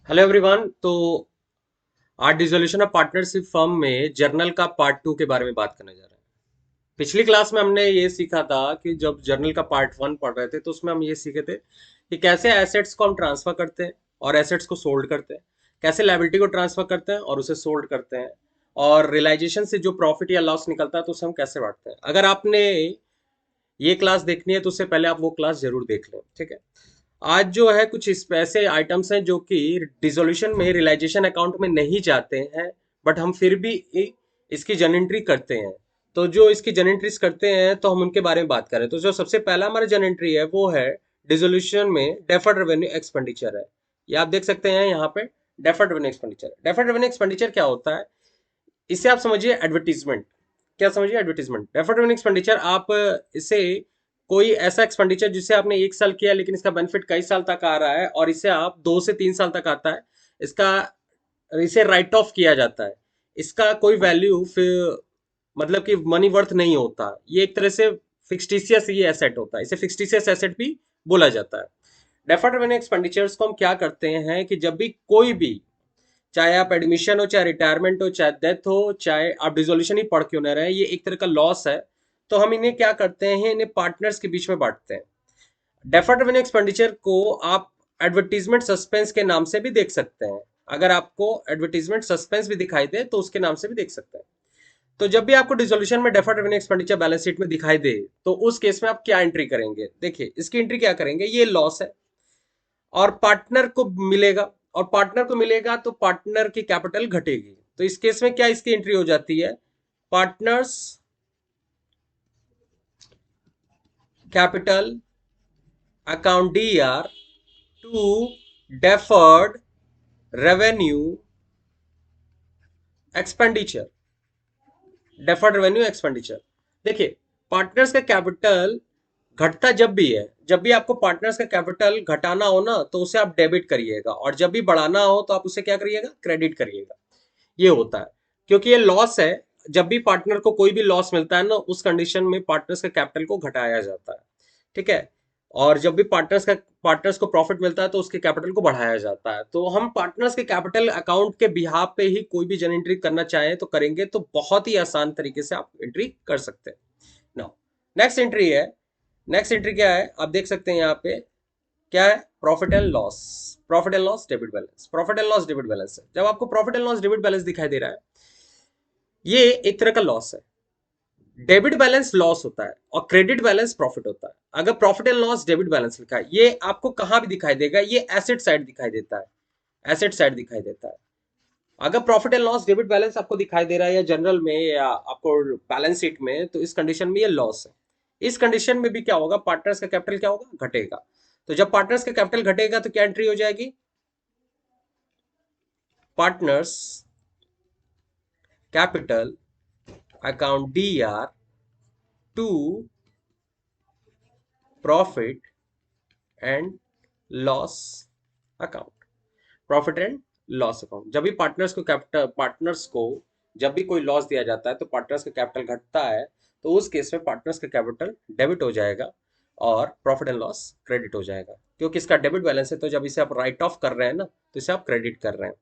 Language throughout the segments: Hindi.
Hello everyone. तो आज डिसोल्यूशन ऑफ पार्टनरशिप फर्म में जर्नल का पार्ट 2 के बारे में बात करने जा रहे हैं। पिछली क्लास में हमने ये सीखा था कि जब जर्नल का पार्ट 1 पढ़ रहे थे तो उसमें हम ये सीखे थे कि कैसे एसेट्स को हम ट्रांसफर करते हैं और एसेट्स को सोल्ड करते हैं, कैसे लायबिलिटी को ट्रांसफर करते हैं और उसे सोल्ड करते हैं, और रियलाइजेशन से जो प्रॉफिट या लॉस निकलता है तो उसे हम कैसे बांटते हैं। अगर आपने ये क्लास देखनी है तो उससे पहले आप वो क्लास जरूर देख लें, ठीक है। आज जो है कुछ इस ऐसे आइटम्स हैं जो कि डिसोल्यूशन में रियलाइजेशन अकाउंट में नहीं जाते हैं, बट हम फिर भी इसकी जन एंट्री करते हैं। तो जो इसकी जन एंट्रीज करते हैं तो हम उनके बारे में बात करें तो जो सबसे पहला हमारा जन एंट्री है वो है डिसोल्यूशन में डेफर्ड रेवेन्यू एक्सपेंडिचर है। ये आप देख सकते हैं यहाँ पे deferred revenue expenditure. Deferred revenue expenditure क्या होता है? इसे आप समझिए एडवर्टीजमेंट। क्या समझिए एडवर्टीजमेंट? डेफर्ड रेवेन्यू एक्सपेंडिचर आप इसे कोई ऐसा एक्सपेंडिचर जिसे आपने 1 साल किया लेकिन इसका बेनिफिट कई साल तक आ रहा है और इसे आप 2 से 3 साल तक आता है, इसका इसे राइट ऑफ किया जाता है। इसका कोई वैल्यू फिर मतलब कि मनी वर्थ नहीं होता। ये एक तरह से फिक्सटिशियस ये एसेट होता है, इसे फिक्सटिशियस एसेट भी बोला जाता है। डेफर्ड रेवेन्यू एक्सपेंडिचर्स को हम क्या करते हैं कि जब भी कोई भी, चाहे आप एडमिशन हो, चाहे रिटायरमेंट हो, चाहे डेथ हो, चाहे आप डिसोल्यूशन ही पढ़ क्यों ना रहे, ये एक तरह का लॉस है। तो हम इन्हें क्या करते हैं, इन्हें पार्टनर्स के बीच में बांटते हैं। डेफर्ड रेवेन्यू एक्सपेंडिचर को आप एडवर्टीजमेंट सस्पेंस के नाम से भी देख सकते हैं। अगर आपको एडवर्टीजमेंट सस्पेंस भी दिखाई दे तो उसके नाम से भी देख सकते हैं। तो जब भी आपको डिसोल्यूशन में deferred revenue expenditure balance sheet में दिखाई दे तो उस केस में आप क्या एंट्री करेंगे? देखिए, इसकी एंट्री क्या करेंगे, ये लॉस है और पार्टनर को मिलेगा, और पार्टनर को मिलेगा तो पार्टनर की कैपिटल घटेगी। तो इस केस में क्या इसकी एंट्री हो जाती है? Partners capital account D R to deferred revenue expenditure. Deferred revenue expenditure, देखिए, पार्टनर्स का कैपिटल घटता जब भी है, जब भी आपको पार्टनर्स का कैपिटल घटाना हो ना तो उसे आप डेबिट करिएगा, और जब भी बढ़ाना हो तो आप उसे क्या करिएगा? क्रेडिट करिएगा। ये होता है, क्योंकि ये लॉस है। जब भी पार्टनर को कोई भी लॉस मिलता है ना, उस कंडीशन में पार्टनर्स के कैपिटल को घटाया जाता है, ठीक है। और जब भी पार्टनर्स को प्रॉफिट मिलता है तो उसके कैपिटल को बढ़ाया जाता है। तो हम पार्टनर्स के कैपिटल अकाउंट के बिहाफ पे ही कोई भी जन एंट्री करना चाहें तो करेंगे, तो बहुत ही आसान तरीके से आप एंट्री कर सकते हैं। नाउ नेक्स्ट एंट्री है। नेक्स्ट एंट्री क्या है आप देख सकते हैं यहाँ पे, क्या है? Profit and loss. Profit and loss debit balance. Profit and loss debit balance है। जब आपको profit and loss debit balance दिखाई दे रहा है, ये एक तरह का लॉस है। डेबिट बैलेंस लॉस होता है और क्रेडिट बैलेंस प्रॉफिट होता है। अगर profit and loss debit balance लिखा है, ये आपको कहां भी दिखाई देगा? ये एसेट साइड दिखाई देता है। एसेट साइड दिखाई देता है। अगर profit and loss debit balance आपको दिखाई दे रहा है या जनरल में या आपको बैलेंस शीट में, तो इस कंडीशन में ये लॉस है। इस कंडीशन में भी क्या होगा? पार्टनर्स का कैपिटल क्या होगा? घटेगा। तो जब पार्टनर्स का कैपिटल घटेगा तो क्या एंट्री हो जाएगी? Partners capital account D R to profit and loss account. Profit and loss account. जब भी पार्टनर्स को जब भी कोई लॉस दिया जाता है तो पार्टनर्स का कैपिटल घटता है, तो उस केस में पार्टनर्स का कैपिटल डेबिट हो जाएगा और प्रॉफिट एंड लॉस क्रेडिट हो जाएगा, क्योंकि इसका डेबिट बैलेंस है। तो जब इसे आप राइट ऑफ कर रहे हैं ना, तो इसे आप क्रेडिट कर रहे हैं।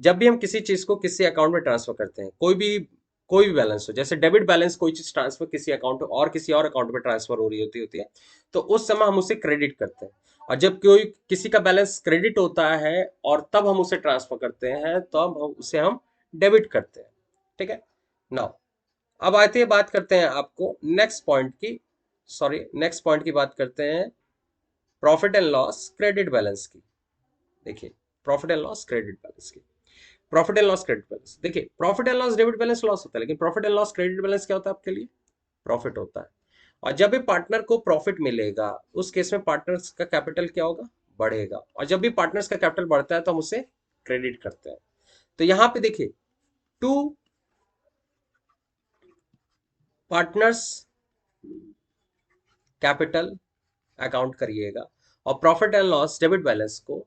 जब भी हम किसी चीज को किसी अकाउंट में ट्रांसफर करते हैं, कोई भी बैलेंस हो, जैसे डेबिट बैलेंस, कोई चीज ट्रांसफर किसी अकाउंट और किसी और अकाउंट में ट्रांसफर हो रही होती है, तो उस समय हम उसे क्रेडिट करते हैं। और जब कोई किसी का बैलेंस क्रेडिट होता है और तब हम उसे ट्रांसफर करते हैं, तो हम उसे हम डेबिट करते हैं, ठीक है। नाउ अब आते हैं, बात करते हैं आपको नेक्स्ट पॉइंट की बात करते हैं, profit and loss credit balance की। देखिए, profit and loss credit balance की। Profit and loss credit balance, देखिए, profit and loss debit balance loss होता है, लेकिन profit and loss credit balance क्या होता है आपके लिए? प्रॉफिट होता है। और जब भी पार्टनर को प्रॉफिट मिलेगा, उस केस में पार्टनर्स का कैपिटल क्या होगा? बढ़ेगा। और जब भी पार्टनर्स का कैपिटल बढ़ता है तो हम उसे क्रेडिट करते हैं। तो यहां पे देखिए, टू पार्टनर्स कैपिटल अकाउंट करिएगा और profit and loss debit balance को,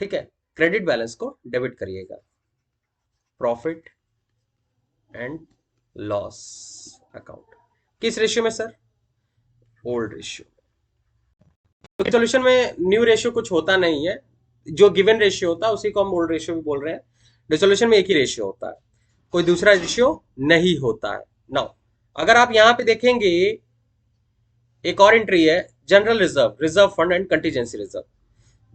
ठीक है, क्रेडिट बैलेंस को डेबिट करिएगा। प्रॉफिट एंड लॉस अकाउंट किस रेशियो में सर? Old ratio. तो सॉल्यूशन में न्यू रेशियो कुछ होता नहीं है, जो गिवन रेशियो होता है उसी को हम मोल रेशियो भी बोल रहे हैं। डिसोल्यूशन में एक ही रेशियो होता है, कोई दूसरा रेशियो नहीं होता है। नाउ अगर आप यहां पे देखेंगे, एक और एंट्री है general reserve, reserve fund and contingency reserve.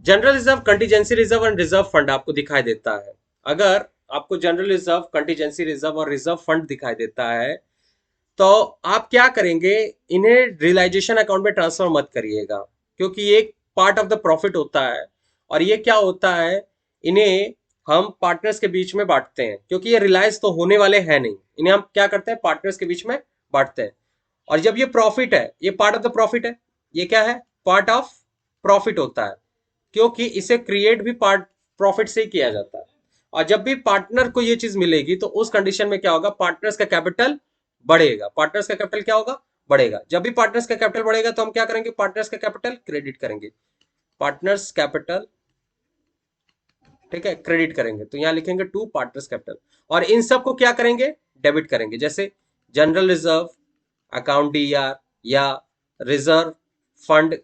General reserve, contingency reserve and reserve fund आपको दिखाई देता है। अगर आपको जनरल रिजर्व, कंटीजेंसी रिजर्व और रिजर्व फंड दिखाई देता है तो आप क्या करेंगे, इन्हें रियलाइजेशन अकाउंट में ट्रांसफर मत करिएगा, क्योंकि ये पार्ट ऑफ द प्रॉफिट होता है। और ये क्या होता है, इन्हें हम पार्टनर्स के बीच में बांटते हैं, क्योंकि ये रिलाइज तो होने वाले हैं नहीं, इन्हें हम क्या करते हैं, पार्टनर्स के बीच में बांटते हैं। और जब ये प्रॉफिट है, ये पार्ट ऑफ द प्रॉफिट है, ये क्या है, पार्ट ऑफ प्रॉफिट होता है, क्योंकि इसे क्रिएट भी पार्ट प्रॉफिट से ही किया जाता है। और जब भी पार्टनर को ये चीज मिलेगी तो उस कंडीशन में क्या होगा, पार्टनर्स का कैपिटल बढ़ेगा। पार्टनर्स का कैपिटल क्या होगा, बढ़ेगा। जब भी पार्टनर्स का कैपिटल बढ़ेगा तो हम क्या करेंगे, पार्टनर्स का कैपिटल क्रेडिट करेंगे, पार्टनर्स कैपिटल, ठीक है, क्रेडिट करेंगे। तो यहां लिखेंगे टू पार्टनर्स कैपिटल, और इन सब को क्या करेंगे, डेबिट करेंगे। जैसे जनरल रिजर्व अकाउंट डीआर, या रिजर्व फंड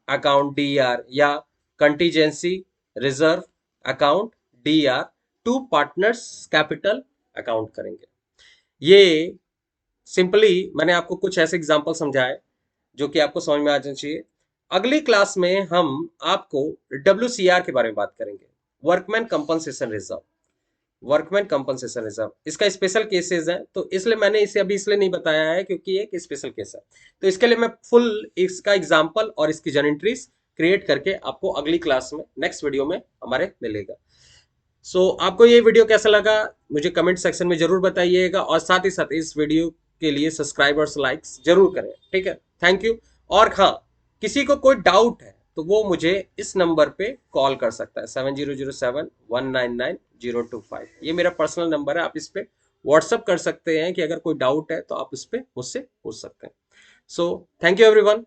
अकाउंट डीआर, या contingency reserve account DR, to partners capital account करेंगे। ये सिंपली मैंने आपको कुछ ऐसे एग्जांपल समझाए जो कि आपको समझ में आ जाना चाहिए। अगली क्लास में हम आपको WCR के बारे में बात करेंगे, workman compensation reserve. Workman compensation reserve, इसका स्पेशल केसेस है, तो इसलिए मैंने इसे अभी इसलिए नहीं बताया है क्योंकि ये एक स्पेशल केस है। तो इसके लिए मैं फुल इसका एग्जांपल और इसकी जनरेटरीज क्रिएट करके आपको अगली क्लास में, नेक्स्ट वीडियो में हमारे मिलेगा। आपको ये वीडियो कैसा लगा मुझे कमेंट सेक्शन में जरूर बताइएगा, और साथ ही साथ इस वीडियो के लिए सब्सक्राइबर्स लाइक्स जरूर करें, ठीक है। Thank you. और हाँ, किसी को कोई डाउट है तो वो मुझे इस नंबर पे कॉल कर सकता है, 7007199025। ये मेरा पर्सनल नंबर है, आप इस पे व्हाट्सअप कर सकते हैं कि अगर कोई डाउट है तो आप इस पे मुझसे पूछ सकते हैं। Thank you everyone.